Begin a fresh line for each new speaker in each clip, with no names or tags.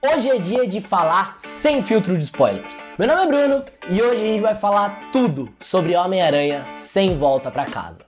Hoje é dia de falar sem filtro de spoilers. Meu nome é Bruno e hoje a gente vai falar tudo sobre Homem-Aranha Sem Volta Pra Casa.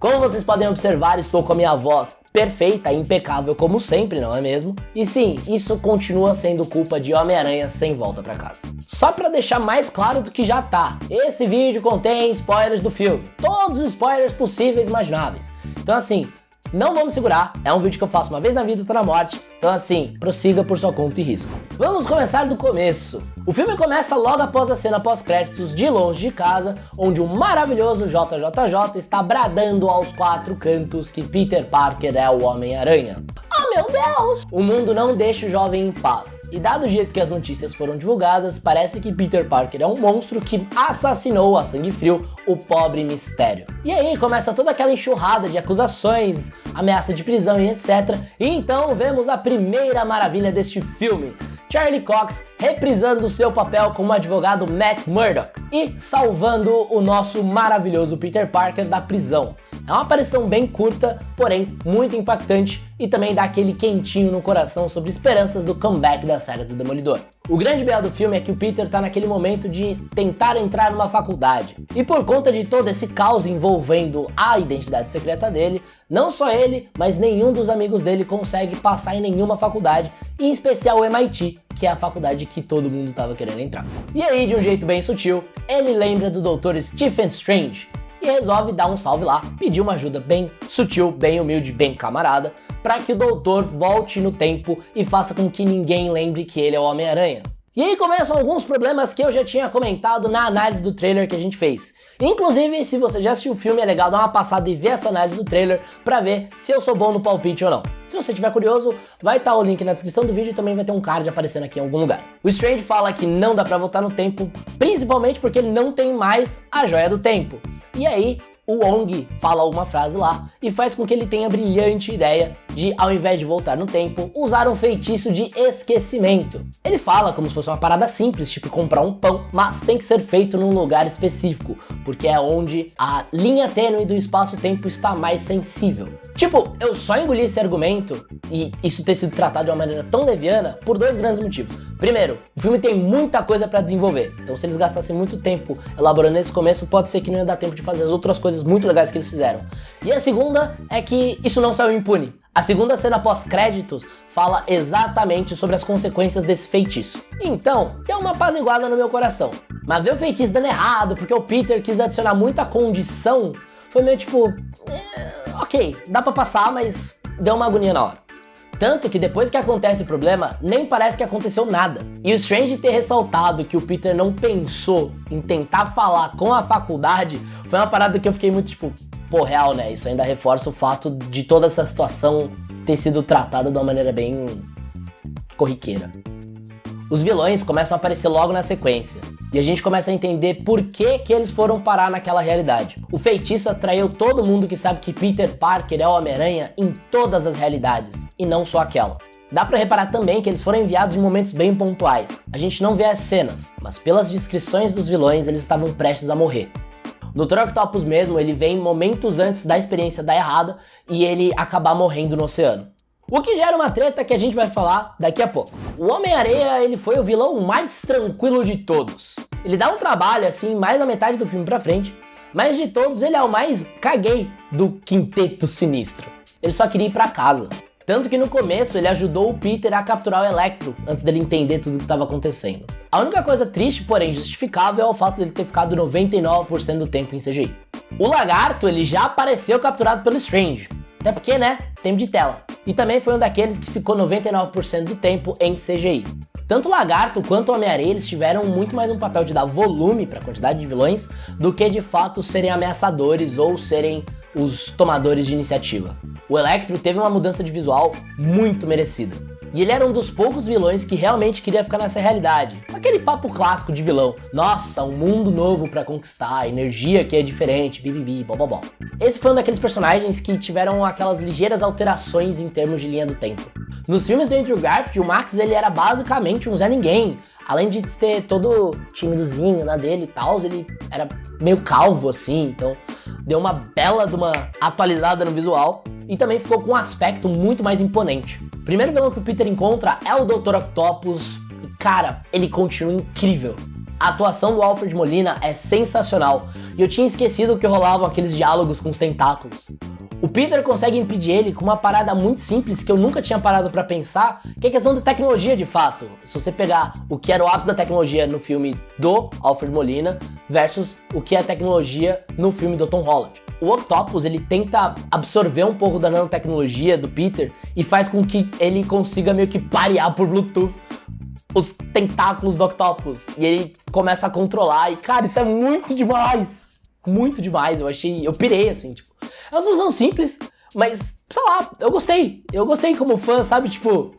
Como vocês podem observar, estou com a minha voz perfeita e impecável como sempre, não é mesmo? E sim, isso continua sendo culpa de Homem-Aranha Sem Volta Pra Casa. Só pra deixar mais claro do que já tá, esse vídeo contém spoilers do filme. Todos os spoilers possíveis e imagináveis. Então assim, não vamos segurar, é um vídeo que eu faço uma vez na vida, outra na morte. Então assim, prossiga por sua conta e risco. Vamos começar do começo. O filme começa logo após a cena pós-créditos de Longe de Casa, onde o maravilhoso JJJ está bradando aos quatro cantos que Peter Parker é o Homem-Aranha. Oh meu Deus! O mundo não deixa o jovem em paz, e dado o jeito que as notícias foram divulgadas, parece que Peter Parker é um monstro que assassinou a sangue frio o pobre Mistério. E aí começa toda aquela enxurrada de acusações, ameaça de prisão e etc. E então vemos a primeira maravilha deste filme, Charlie Cox reprisando seu papel como advogado Matt Murdock e salvando o nosso maravilhoso Peter Parker da prisão. É uma aparição bem curta, porém muito impactante e também dá aquele quentinho no coração sobre esperanças do comeback da série do Demolidor. O grande B.O. do filme é que o Peter tá naquele momento de tentar entrar numa faculdade. E por conta de todo esse caos envolvendo a identidade secreta dele, não só ele, mas nenhum dos amigos dele consegue passar em nenhuma faculdade, em especial o MIT, que é a faculdade que todo mundo tava querendo entrar. E aí, de um jeito bem sutil, ele lembra do Dr. Stephen Strange, e resolve dar um salve lá, pedir uma ajuda bem sutil, bem humilde, bem camarada, para que o doutor volte no tempo e faça com que ninguém lembre que ele é o Homem-Aranha. E aí começam alguns problemas que eu já tinha comentado na análise do trailer que a gente fez. Inclusive, se você já assistiu o filme, é legal dar uma passada e ver essa análise do trailer para ver se eu sou bom no palpite ou não. Se você estiver curioso, vai estar o link na descrição do vídeo e também vai ter um card aparecendo aqui em algum lugar. O Strange fala que não dá pra voltar no tempo, principalmente porque ele não tem mais a Joia do Tempo. E aí, o Wong fala uma frase lá e faz com que ele tenha a brilhante ideia de, ao invés de voltar no tempo, usar um feitiço de esquecimento. Ele fala como se fosse uma parada simples, tipo comprar um pão, mas tem que ser feito num lugar específico, porque é onde a linha tênue do espaço-tempo está mais sensível. Tipo, eu só engoli esse argumento e isso ter sido tratado de uma maneira tão leviana por dois grandes motivos. Primeiro, o filme tem muita coisa pra desenvolver, então se eles gastassem muito tempo elaborando esse começo, pode ser que não ia dar tempo de fazer as outras coisas muito legais que eles fizeram. E a segunda é que isso não saiu impune. A segunda cena pós-créditos fala exatamente sobre as consequências desse feitiço. Então, deu uma apaziguada no meu coração. Mas ver o feitiço dando errado, porque o Peter quis adicionar muita condição, foi meio tipo... ok, dá pra passar, mas deu uma agonia na hora. Tanto que depois que acontece o problema, nem parece que aconteceu nada. E o Strange ter ressaltado que o Peter não pensou em tentar falar com a faculdade, foi uma parada que eu fiquei muito tipo, pô, real, né? Isso ainda reforça o fato de toda essa situação ter sido tratada de uma maneira bem corriqueira. Os vilões começam a aparecer logo na sequência, e a gente começa a entender por que eles foram parar naquela realidade. O feitiço atraiu todo mundo que sabe que Peter Parker é o Homem-Aranha em todas as realidades, e não só aquela. Dá pra reparar também que eles foram enviados em momentos bem pontuais. A gente não vê as cenas, mas pelas descrições dos vilões eles estavam prestes a morrer. O Dr. Octopus mesmo, ele vem momentos antes da experiência dar errada e ele acabar morrendo no oceano. O que gera uma treta que a gente vai falar daqui a pouco. O Homem-Areia, ele foi o vilão mais tranquilo de todos. Ele dá um trabalho, assim, mais da metade do filme pra frente, mas de todos ele é o mais caguei do quinteto sinistro. Ele só queria ir pra casa. Tanto que no começo ele ajudou o Peter a capturar o Electro, antes dele entender tudo o que estava acontecendo. A única coisa triste, porém justificável, é o fato dele ter ficado 99% do tempo em CGI. O Lagarto, ele já apareceu capturado pelo Strange. Até porque, né, tempo de tela. E também foi um daqueles que ficou 99% do tempo em CGI. Tanto o Lagarto quanto o Homem-Aranha, eles tiveram muito mais um papel de dar volume para a quantidade de vilões do que de fato serem ameaçadores ou serem os tomadores de iniciativa. O Electro teve uma mudança de visual muito merecida. E ele era um dos poucos vilões que realmente queria ficar nessa realidade. Aquele papo clássico de vilão. Nossa, um mundo novo pra conquistar, energia que é diferente, bibibi, bobobó. Esse foi um daqueles personagens que tiveram aquelas ligeiras alterações em termos de linha do tempo. Nos filmes do Andrew Garfield, o Max ele era basicamente um Zé Ninguém. Além de ter todo timidozinho na dele e tal, ele era meio calvo assim, então deu uma bela de uma atualizada no visual e também ficou com um aspecto muito mais imponente. O primeiro vilão que o Peter encontra é o Dr. Octopus. Cara, ele continua incrível. A atuação do Alfred Molina é sensacional e eu tinha esquecido que rolavam aqueles diálogos com os tentáculos. O Peter consegue impedir ele com uma parada muito simples que eu nunca tinha parado pra pensar, que é a questão da tecnologia de fato. Se você pegar o que era o ápice da tecnologia no filme do Alfred Molina versus o que é a tecnologia no filme do Tom Holland. O Octopus, ele tenta absorver um pouco da nanotecnologia do Peter e faz com que ele consiga meio que parear por Bluetooth os tentáculos do Octopus. E ele começa a controlar e, cara, isso é muito demais. Muito demais, eu pirei, assim, tipo. É uma solução simples, mas, sei lá, eu gostei. Eu gostei como fã, sabe? Tipo,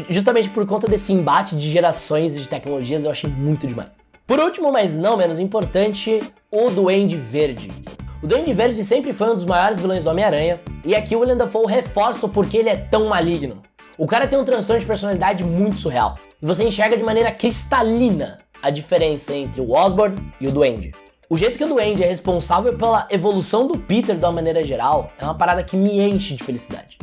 justamente por conta desse embate de gerações e de tecnologias, eu achei muito demais. Por último, mas não menos importante, o Duende Verde. O Duende Verde sempre foi um dos maiores vilões do Homem-Aranha, e aqui o Willem Dafoe reforça o porquê ele é tão maligno. O cara tem um transtorno de personalidade muito surreal, e você enxerga de maneira cristalina a diferença entre o Osborn e o Duende. O jeito que o Duende é responsável pela evolução do Peter de uma maneira geral é uma parada que me enche de felicidade.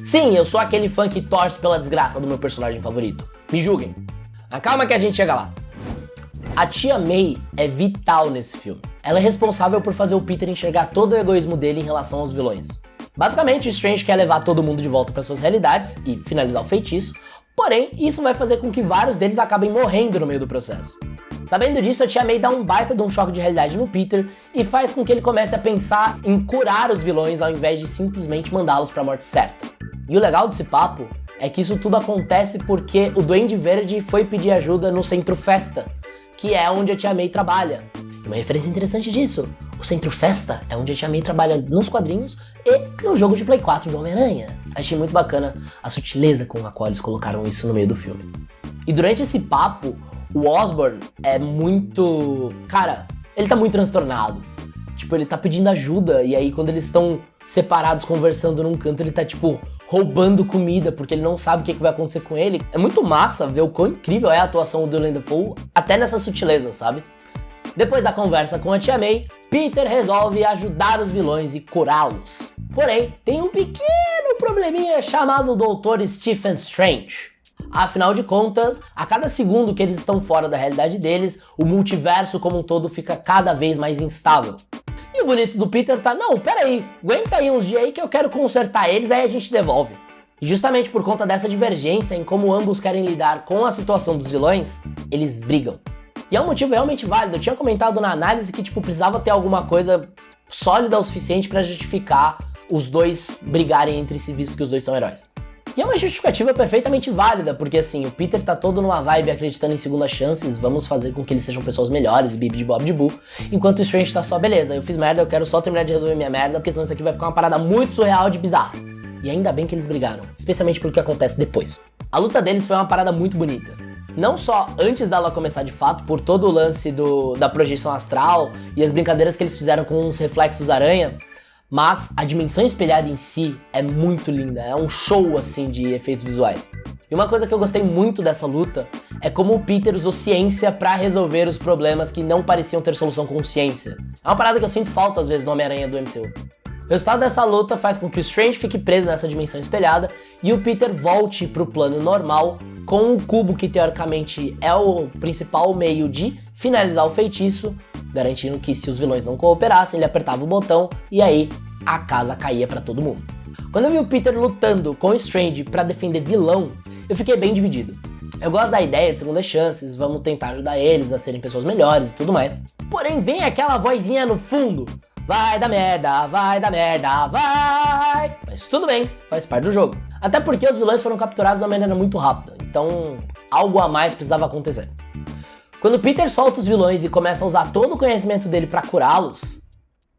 Sim, eu sou aquele fã que torce pela desgraça do meu personagem favorito. Me julguem. Mas calma que a gente chega lá. A Tia May é vital nesse filme. Ela é responsável por fazer o Peter enxergar todo o egoísmo dele em relação aos vilões. Basicamente, o Strange quer levar todo mundo de volta para suas realidades e finalizar o feitiço, porém, isso vai fazer com que vários deles acabem morrendo no meio do processo. Sabendo disso, a Tia May dá um baita de um choque de realidade no Peter e faz com que ele comece a pensar em curar os vilões ao invés de simplesmente mandá-los pra morte certa. E o legal desse papo é que isso tudo acontece porque o Duende Verde foi pedir ajuda no Centro Festa, que é onde a Tia May trabalha. E uma referência interessante disso, o Centro Festa é onde a Tia May trabalha nos quadrinhos e no jogo de Play 4 do Homem-Aranha. Achei muito bacana a sutileza com a qual eles colocaram isso no meio do filme. E durante esse papo, o Osborn é muito... Cara, ele tá muito transtornado. Tipo, ele tá pedindo ajuda e aí quando eles estão separados conversando num canto, ele tá, tipo, roubando comida porque ele não sabe o que vai acontecer com ele. É muito massa ver o quão incrível é a atuação do Willem Dafoe, até nessa sutileza, sabe? Depois da conversa com a Tia May, Peter resolve ajudar os vilões e curá-los. Porém, tem um pequeno probleminha chamado Dr. Stephen Strange. Afinal de contas, a cada segundo que eles estão fora da realidade deles, o multiverso como um todo fica cada vez mais instável. E o bonito do Peter tá, não, peraí, aguenta aí uns dias aí que eu quero consertar eles, aí a gente devolve. E justamente por conta dessa divergência em como ambos querem lidar com a situação dos vilões, eles brigam. E é um motivo realmente válido, eu tinha comentado na análise que tipo, precisava ter alguma coisa sólida o suficiente pra justificar os dois brigarem entre si, visto que os dois são heróis. E é uma justificativa perfeitamente válida, porque assim, o Peter tá todo numa vibe acreditando em segundas chances, vamos fazer com que eles sejam pessoas melhores, bib de bob de bu, enquanto o Strange tá só, beleza, eu fiz merda, eu quero só terminar de resolver minha merda, porque senão isso aqui vai ficar uma parada muito surreal de bizarra. E ainda bem que eles brigaram, especialmente pelo que acontece depois. A luta deles foi uma parada muito bonita. Não só antes dela começar de fato, por todo o lance da projeção astral e as brincadeiras que eles fizeram com os reflexos aranha, mas a dimensão espelhada em si é muito linda, é um show assim de efeitos visuais. E uma coisa que eu gostei muito dessa luta é como o Peter usou ciência pra resolver os problemas que não pareciam ter solução com ciência. É uma parada que eu sinto falta às vezes no Homem-Aranha do MCU. O resultado dessa luta faz com que o Strange fique preso nessa dimensão espelhada e o Peter volte pro plano normal com o cubo que teoricamente é o principal meio de finalizar o feitiço, garantindo que se os vilões não cooperassem, ele apertava o botão e aí a casa caía pra todo mundo. Quando eu vi o Peter lutando com o Strange pra defender vilão, eu fiquei bem dividido. Eu gosto da ideia de segundas chances, vamos tentar ajudar eles a serem pessoas melhores e tudo mais. Porém, vem aquela vozinha no fundo, vai dar merda, vai! Mas tudo bem, faz parte do jogo. Até porque os vilões foram capturados de uma maneira muito rápida, então algo a mais precisava acontecer. Quando Peter solta os vilões e começa a usar todo o conhecimento dele pra curá-los,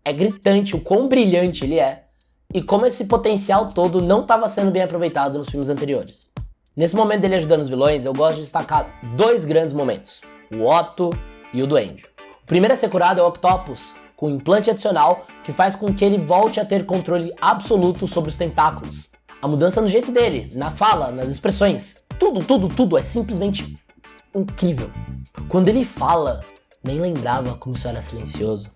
é gritante o quão brilhante ele é e como esse potencial todo não estava sendo bem aproveitado nos filmes anteriores. Nesse momento dele ajudando os vilões, eu gosto de destacar dois grandes momentos, o Otto e o Duende. O primeiro a ser curado é o Octopus, com um implante adicional que faz com que ele volte a ter controle absoluto sobre os tentáculos. A mudança no jeito dele, na fala, nas expressões, tudo é simplesmente incrível. Quando ele fala, nem lembrava como isso era silencioso.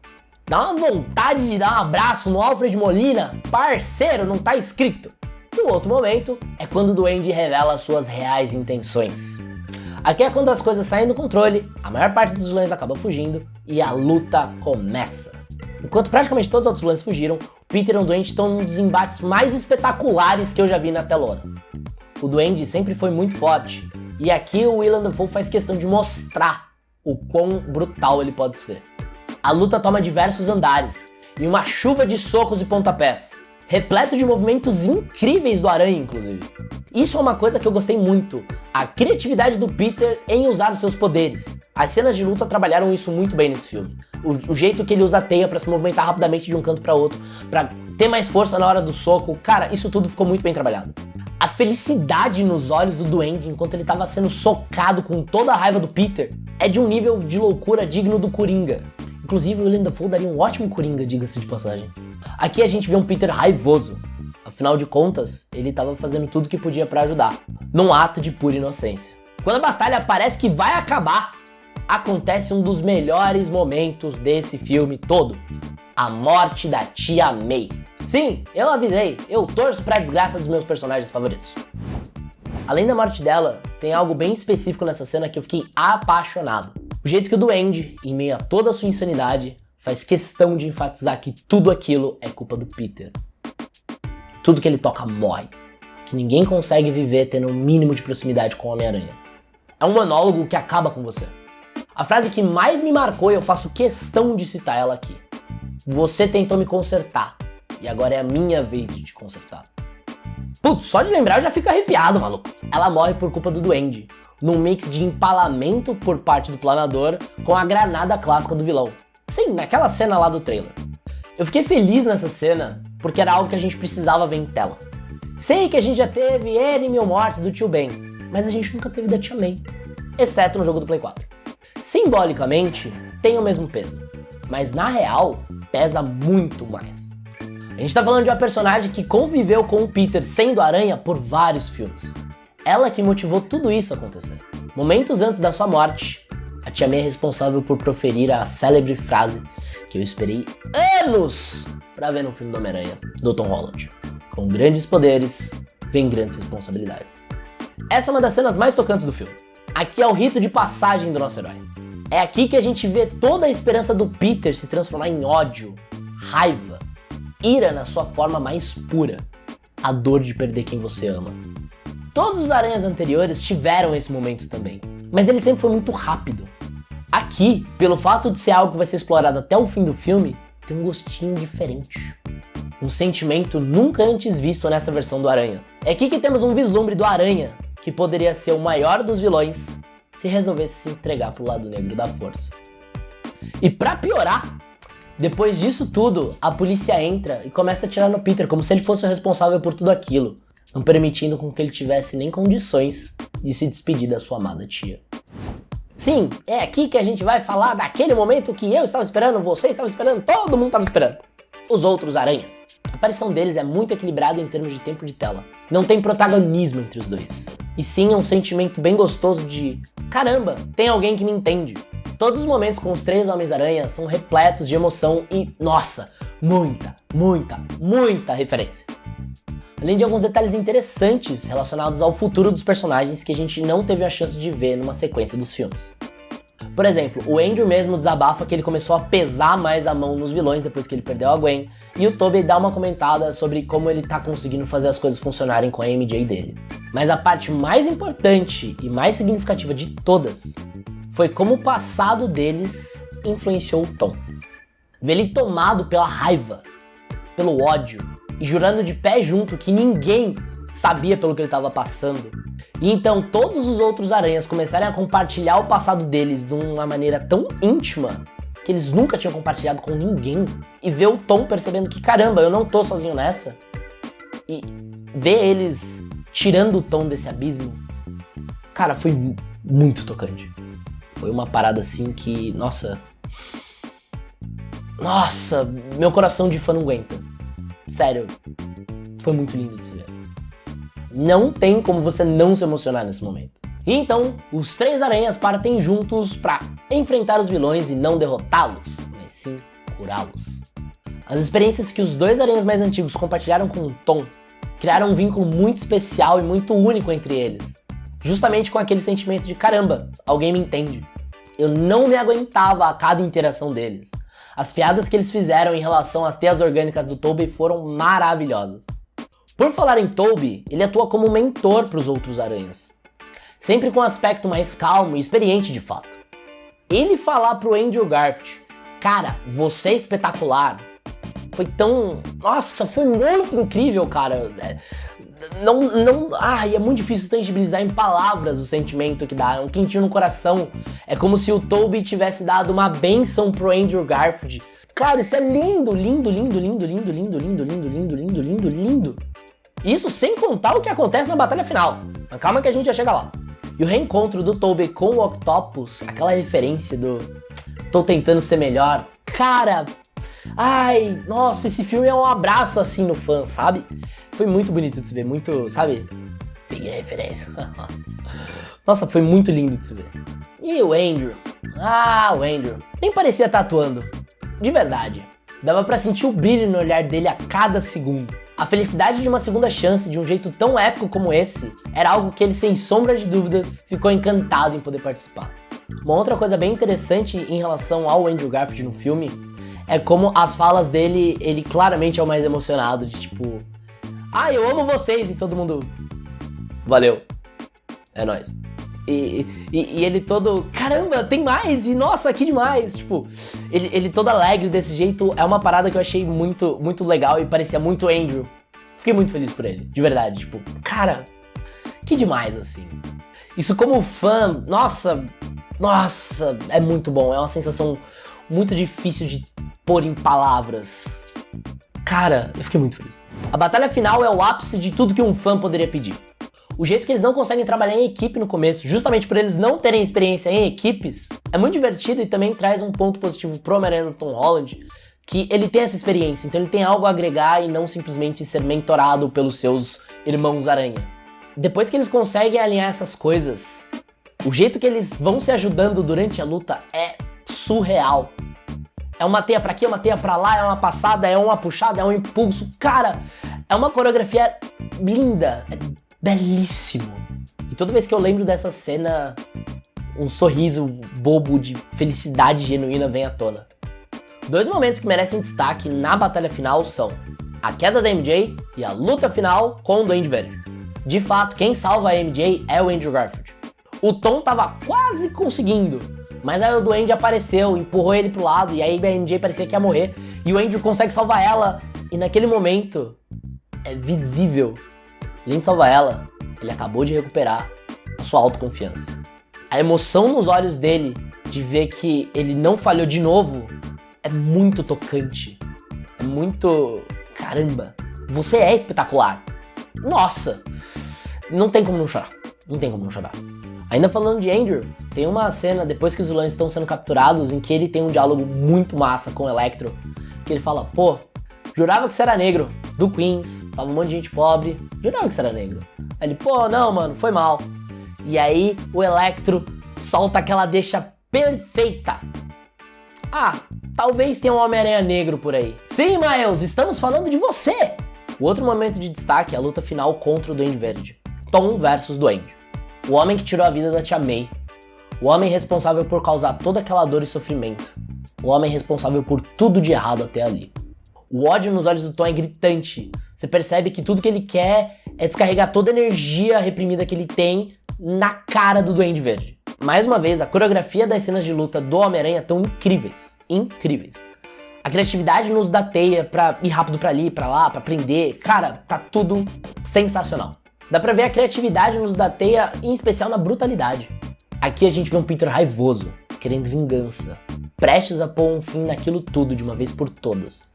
Dá uma vontade de dar um abraço no Alfred Molina, parceiro, não tá escrito. E o outro momento é quando o Duende revela suas reais intenções. Aqui é quando as coisas saem do controle, a maior parte dos vilões acaba fugindo e a luta começa. Enquanto praticamente todos os outros vilões fugiram, Peter e o Duende estão num dos embates mais espetaculares que eu já vi na telona. O Duende sempre foi muito forte, e aqui o Willem Dafoe faz questão de mostrar o quão brutal ele pode ser. A luta toma diversos andares, e uma chuva de socos e pontapés, repleto de movimentos incríveis do Aranha, inclusive. Isso é uma coisa que eu gostei muito, a criatividade do Peter em usar os seus poderes. As cenas de luta trabalharam isso muito bem nesse filme. O jeito que ele usa a teia pra se movimentar rapidamente de um canto pra outro, pra ter mais força na hora do soco, cara, isso tudo ficou muito bem trabalhado. A felicidade nos olhos do Duende enquanto ele tava sendo socado com toda a raiva do Peter é de um nível de loucura digno do Coringa. Inclusive o Willem Dafoe daria um ótimo Coringa, diga-se de passagem. Aqui a gente vê um Peter raivoso. Afinal de contas, ele estava fazendo tudo que podia para ajudar, num ato de pura inocência. Quando a batalha parece que vai acabar, acontece um dos melhores momentos desse filme todo. A morte da Tia May. Sim, eu avisei, eu torço pra desgraça dos meus personagens favoritos. Além da morte dela, tem algo bem específico nessa cena que eu fiquei apaixonado. O jeito que o Duende, em meio a toda a sua insanidade, faz questão de enfatizar que tudo aquilo é culpa do Peter. Tudo que ele toca morre. Que ninguém consegue viver tendo o mínimo de proximidade com o Homem-Aranha. É um monólogo que acaba com você. A frase que mais me marcou e eu faço questão de citar ela aqui. Você tentou me consertar, e agora é a minha vez de te consertar. Putz, só de lembrar eu já fico arrepiado, maluco. Ela morre por culpa do Duende, num mix de empalamento por parte do planador com a granada clássica do vilão. Sim, naquela cena lá do trailer. Eu fiquei feliz nessa cena porque era algo que a gente precisava ver em tela. Sei que a gente já teve N mil mortes do Tio Ben, mas a gente nunca teve da Tia May, exceto no jogo do Play 4. Simbolicamente, tem o mesmo peso, mas na real, pesa muito mais. A gente tá falando de uma personagem que conviveu com o Peter sendo Aranha por vários filmes. Ela que motivou tudo isso a acontecer. Momentos antes da sua morte, a Tia May é responsável por proferir a célebre frase que eu esperei anos pra ver no filme do Homem-Aranha, do Tom Holland. Com grandes poderes, vem grandes responsabilidades. Essa é uma das cenas mais tocantes do filme. Aqui é o rito de passagem do nosso herói. É aqui que a gente vê toda a esperança do Peter se transformar em ódio, raiva, ira na sua forma mais pura, a dor de perder quem você ama. Todos os aranhas anteriores tiveram esse momento também, mas ele sempre foi muito rápido. Aqui, pelo fato de ser algo que vai ser explorado até o fim do filme, tem um gostinho diferente. Um sentimento nunca antes visto nessa versão do Aranha. É aqui que temos um vislumbre do Aranha, que poderia ser o maior dos vilões se resolvesse se entregar pro lado negro da força. E pra piorar, depois disso tudo, a polícia entra e começa a atirar no Peter como se ele fosse o responsável por tudo aquilo, não permitindo com que ele tivesse nem condições de se despedir da sua amada tia. Sim, é aqui que a gente vai falar daquele momento que eu estava esperando, você estava esperando, todo mundo estava esperando. Os outros aranhas. A aparição deles é muito equilibrada em termos de tempo de tela. Não tem protagonismo entre os dois. E sim é um sentimento bem gostoso de caramba, tem alguém que me entende. Todos os momentos com os três Homens-Aranha são repletos de emoção e, nossa, muita referência. Além de alguns detalhes interessantes relacionados ao futuro dos personagens que a gente não teve a chance de ver numa sequência dos filmes. Por exemplo, o Andrew mesmo desabafa que ele começou a pesar mais a mão nos vilões depois que ele perdeu a Gwen, e o Tobey dá uma comentada sobre como ele tá conseguindo fazer as coisas funcionarem com a MJ dele. Mas a parte mais importante e mais significativa de todas foi como o passado deles influenciou o Tom. Ver ele tomado pela raiva, pelo ódio, e jurando de pé junto que ninguém sabia pelo que ele estava passando. E então todos os outros aranhas começarem a compartilhar o passado deles de uma maneira tão íntima que eles nunca tinham compartilhado com ninguém. E ver o Tom percebendo que caramba, eu não tô sozinho nessa. E ver eles tirando o Tom desse abismo, cara, foi muito tocante. Foi uma parada assim que, nossa, meu coração de fã não aguenta. Sério, foi muito lindo de se ver. Não tem como você não se emocionar nesse momento. E então, os três aranhas partem juntos pra enfrentar os vilões e não derrotá-los, mas sim curá-los. As experiências que os dois aranhas mais antigos compartilharam com o Tom criaram um vínculo muito especial e muito único entre eles. Justamente com aquele sentimento de caramba, alguém me entende. Eu não me aguentava a cada interação deles. As piadas que eles fizeram em relação às teias orgânicas do Tobey foram maravilhosas. Por falar em Tobey, ele atua como mentor para os outros aranhas. Sempre com um aspecto mais calmo e experiente de fato. Ele falar pro Andrew Garfield, cara, você é espetacular, foi tão... Nossa, foi muito incrível, cara. É muito difícil tangibilizar em palavras o sentimento que dá, é um quentinho no coração. É como se o Tobey tivesse dado uma bênção pro Andrew Garfield. Claro, isso é lindo, lindo, lindo, lindo, lindo, lindo, lindo, lindo, lindo, lindo, lindo, lindo. Isso sem contar o que acontece na batalha final. Mas calma que a gente já chega lá. E o reencontro do Tobey com o Octopus, aquela referência do tô tentando ser melhor. Cara, ai, nossa, esse filme é um abraço assim no fã, sabe? Foi muito bonito de se ver, muito, sabe? Peguei a referência. Nossa, foi muito lindo de se ver. E o Andrew? O Andrew. Nem parecia estar atuando. De verdade. Dava pra sentir o brilho no olhar dele a cada segundo. A felicidade de uma segunda chance de um jeito tão épico como esse era algo que ele, sem sombra de dúvidas, ficou encantado em poder participar. Uma outra coisa bem interessante em relação ao Andrew Garfield no filme é como as falas dele, ele claramente é o mais emocionado, de tipo... eu amo vocês, e todo mundo... Valeu. É nóis. E ele todo... Caramba, tem mais! E nossa, que demais! Tipo, ele todo alegre desse jeito é uma parada que eu achei muito, muito legal e parecia muito Andrew. Fiquei muito feliz por ele, de verdade. Tipo, cara, que demais, assim. Isso como fã, nossa, é muito bom. É uma sensação muito difícil de pôr em palavras. Cara, eu fiquei muito feliz. A batalha final é o ápice de tudo que um fã poderia pedir. O jeito que eles não conseguem trabalhar em equipe no começo, justamente por eles não terem experiência em equipes, é muito divertido e também traz um ponto positivo pro Homem-Aranha do Tom Holland, que ele tem essa experiência, então ele tem algo a agregar e não simplesmente ser mentorado pelos seus irmãos aranha. Depois que eles conseguem alinhar essas coisas, o jeito que eles vão se ajudando durante a luta é surreal. É uma teia pra aqui, é uma teia pra lá, é uma passada, é uma puxada, é um impulso. Cara, é uma coreografia linda, é belíssimo. E toda vez que eu lembro dessa cena, um sorriso bobo de felicidade genuína vem à tona. Dois momentos que merecem destaque na batalha final são a queda da MJ e a luta final com o Duende Verde. De fato, quem salva a MJ é o Andrew Garfield. O Tom tava quase conseguindo, mas aí o Duende apareceu, empurrou ele pro lado e aí a MJ parecia que ia morrer. E o Andrew consegue salvar ela e naquele momento é visível. Além de salvar ela, ele acabou de recuperar a sua autoconfiança. A emoção nos olhos dele de ver que ele não falhou de novo é muito tocante. É muito... Caramba, você é espetacular. Nossa, não tem como não chorar. Não tem como não chorar. Ainda falando de Andrew, tem uma cena depois que os vilões estão sendo capturados em que ele tem um diálogo muito massa com o Electro, que ele fala, pô, jurava que você era negro, do Queens, salva um monte de gente pobre, jurava que você era negro. Aí ele, pô, não, mano, foi mal. E aí o Electro solta aquela deixa perfeita. Talvez tenha um Homem-Aranha negro por aí. Sim, Miles, estamos falando de você! O outro momento de destaque é a luta final contra o Duende Verde. Tom versus Duende. O homem que tirou a vida da Tia May. O homem responsável por causar toda aquela dor e sofrimento. O homem responsável por tudo de errado até ali. O ódio nos olhos do Tom é gritante. Você percebe que tudo que ele quer é descarregar toda a energia reprimida que ele tem na cara do Duende Verde. Mais uma vez, a coreografia das cenas de luta do Homem-Aranha estão incríveis. Incríveis. A criatividade nos dá teia pra ir rápido pra ali, pra lá, pra prender. Cara, tá tudo sensacional. Dá pra ver a criatividade nos dá teia, em especial na brutalidade. Aqui a gente vê um Peter raivoso, querendo vingança, prestes a pôr um fim naquilo tudo de uma vez por todas.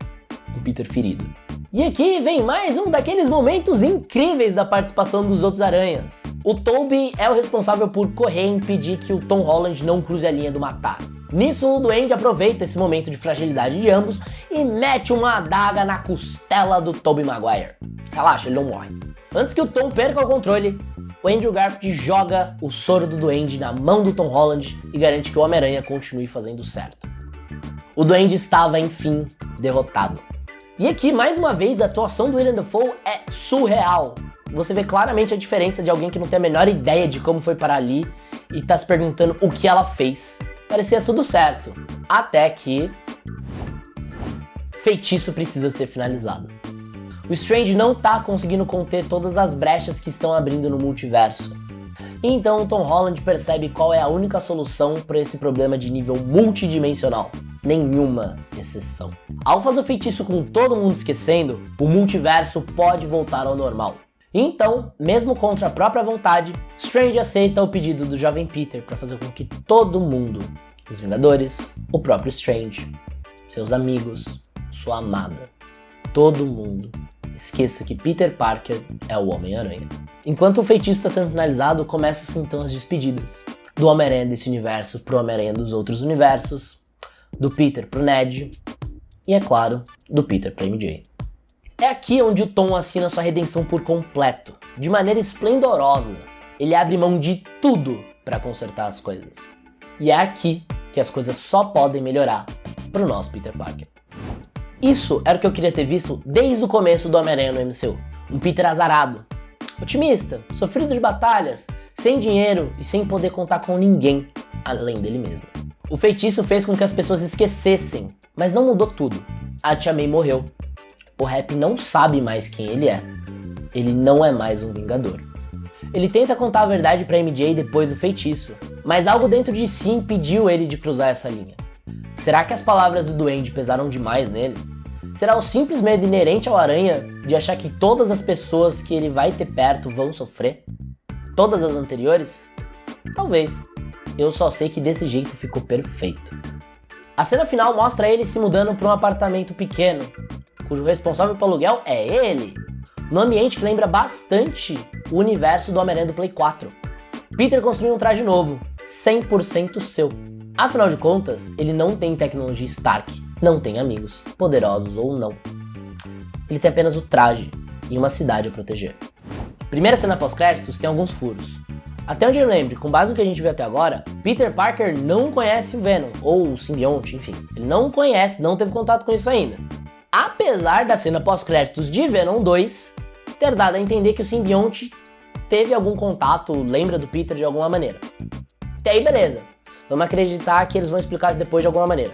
Um Peter ferido. E aqui vem mais um daqueles momentos incríveis da participação dos outros aranhas. O Tobey é o responsável por correr e impedir que o Tom Holland não cruze a linha do matar. Nisso, o Duende aproveita esse momento de fragilidade de ambos e mete uma adaga na costela do Tobey Maguire. Relaxa, ele não morre. Antes que o Tom perca o controle, o Andrew Garfield joga o soro do Duende na mão do Tom Holland e garante que o Homem-Aranha continue fazendo certo. O Duende estava, enfim, derrotado. E aqui, mais uma vez, a atuação do Willem Dafoe é surreal. Você vê claramente a diferença de alguém que não tem a menor ideia de como foi parar ali e tá se perguntando o que ela fez. Parecia tudo certo, até que... feitiço precisa ser finalizado. O Strange não tá conseguindo conter todas as brechas que estão abrindo no multiverso. E então o Tom Holland percebe qual é a única solução para esse problema de nível multidimensional. Nenhuma exceção. Ao fazer o feitiço com todo mundo esquecendo, o multiverso pode voltar ao normal. Então, mesmo contra a própria vontade, Strange aceita o pedido do jovem Peter para fazer com que todo mundo, os Vingadores, o próprio Strange, seus amigos, sua amada, todo mundo, esqueça que Peter Parker é o Homem-Aranha. Enquanto o feitiço está sendo finalizado, começam então as despedidas. Do Homem-Aranha desse universo pro Homem-Aranha dos outros universos, do Peter pro Ned, e é claro, do Peter pra MJ. É aqui onde o Tom assina sua redenção por completo, de maneira esplendorosa. Ele abre mão de tudo para consertar as coisas. E é aqui que as coisas só podem melhorar pro nosso Peter Parker. Isso era o que eu queria ter visto desde o começo do Homem-Aranha no MCU. Um Peter azarado, otimista, sofrido de batalhas, sem dinheiro e sem poder contar com ninguém além dele mesmo. O feitiço fez com que as pessoas esquecessem, mas não mudou tudo. A Tia May morreu. O Happy não sabe mais quem ele é. Ele não é mais um Vingador. Ele tenta contar a verdade pra MJ depois do feitiço, mas algo dentro de si impediu ele de cruzar essa linha. Será que as palavras do Duende pesaram demais nele? Será o simples medo inerente ao Aranha de achar que todas as pessoas que ele vai ter perto vão sofrer? Todas as anteriores? Talvez. Eu só sei que desse jeito ficou perfeito. A cena final mostra ele se mudando para um apartamento pequeno, cujo responsável pelo aluguel é ele, num ambiente que lembra bastante o universo do Homem-Aranha do Play 4. Peter construiu um traje novo, 100% seu. Afinal de contas, ele não tem tecnologia Stark, não tem amigos, poderosos ou não. Ele tem apenas o traje e uma cidade a proteger. Primeira cena pós-créditos tem alguns furos. Até onde eu lembro, com base no que a gente viu até agora, Peter Parker não conhece o Venom, ou o simbionte, enfim. Ele não conhece, não teve contato com isso ainda. Apesar da cena pós-créditos de Venom 2 ter dado a entender que o simbionte teve algum contato, lembra do Peter de alguma maneira. Até aí beleza, vamos acreditar que eles vão explicar isso depois de alguma maneira.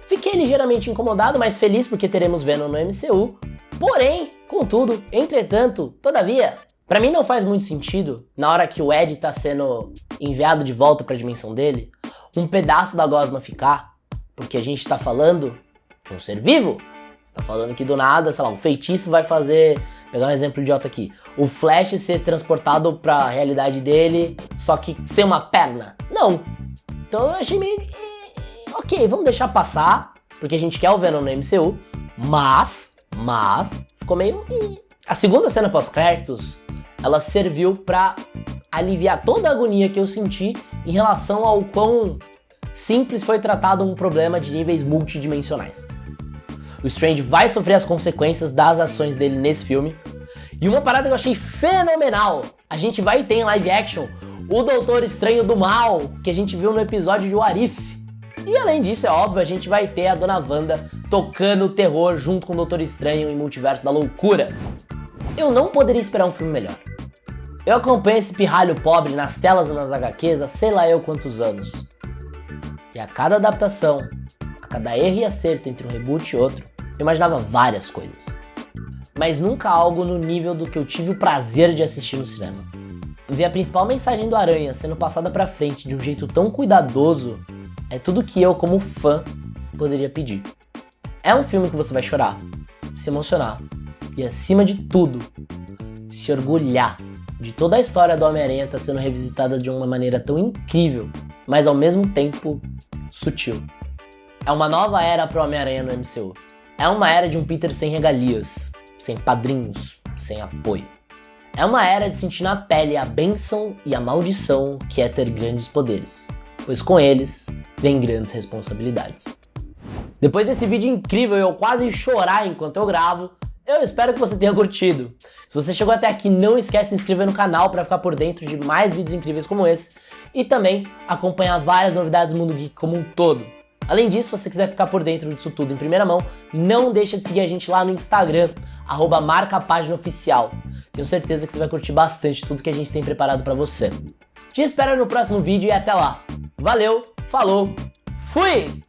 Fiquei ligeiramente incomodado, mas feliz porque teremos Venom no MCU, porém, contudo, entretanto, todavia, pra mim não faz muito sentido, na hora que o Ed tá sendo enviado de volta pra dimensão dele, um pedaço da gosma ficar, porque a gente tá falando de um ser vivo. Você tá falando que do nada, sei lá, um feitiço vai fazer, pegar um exemplo idiota aqui, o Flash ser transportado pra realidade dele, só que sem uma perna. Não. Então eu achei meio... ok, vamos deixar passar, porque a gente quer o Venom no MCU, mas, ficou meio... A segunda cena pós-créditos, ela serviu pra aliviar toda a agonia que eu senti em relação ao quão simples foi tratado um problema de níveis multidimensionais. O Strange vai sofrer as consequências das ações dele nesse filme. E uma parada que eu achei fenomenal, a gente vai ter em live action o Doutor Estranho do Mal, que a gente viu no episódio de What If. E além disso, é óbvio, a gente vai ter a Dona Wanda tocando terror junto com o Doutor Estranho em Multiverso da Loucura. Eu não poderia esperar um filme melhor. Eu acompanho esse pirralho pobre nas telas e nas HQs há sei lá eu quantos anos. E a cada adaptação, a cada erro e acerto entre um reboot e outro, eu imaginava várias coisas. Mas nunca algo no nível do que eu tive o prazer de assistir no cinema. Ver a principal mensagem do Aranha sendo passada pra frente de um jeito tão cuidadoso é tudo que eu, como fã, poderia pedir. É um filme que você vai chorar, se emocionar e, acima de tudo, se orgulhar de toda a história do Homem-Aranha estar sendo revisitada de uma maneira tão incrível, mas ao mesmo tempo sutil. É uma nova era pro Homem-Aranha no MCU. É uma era de um Peter sem regalias, sem padrinhos, sem apoio. É uma era de sentir na pele a bênção e a maldição que é ter grandes poderes, pois com eles vem grandes responsabilidades. Depois desse vídeo incrível e eu quase chorar enquanto eu gravo, eu espero que você tenha curtido. Se você chegou até aqui, não esquece de se inscrever no canal para ficar por dentro de mais vídeos incríveis como esse e também acompanhar várias novidades do Mundo Geek como um todo. Além disso, se você quiser ficar por dentro disso tudo em primeira mão, não deixa de seguir a gente lá no Instagram, @marcapaginaoficial. Tenho certeza que você vai curtir bastante tudo que a gente tem preparado pra você. Te espero no próximo vídeo e até lá. Valeu, falou, fui!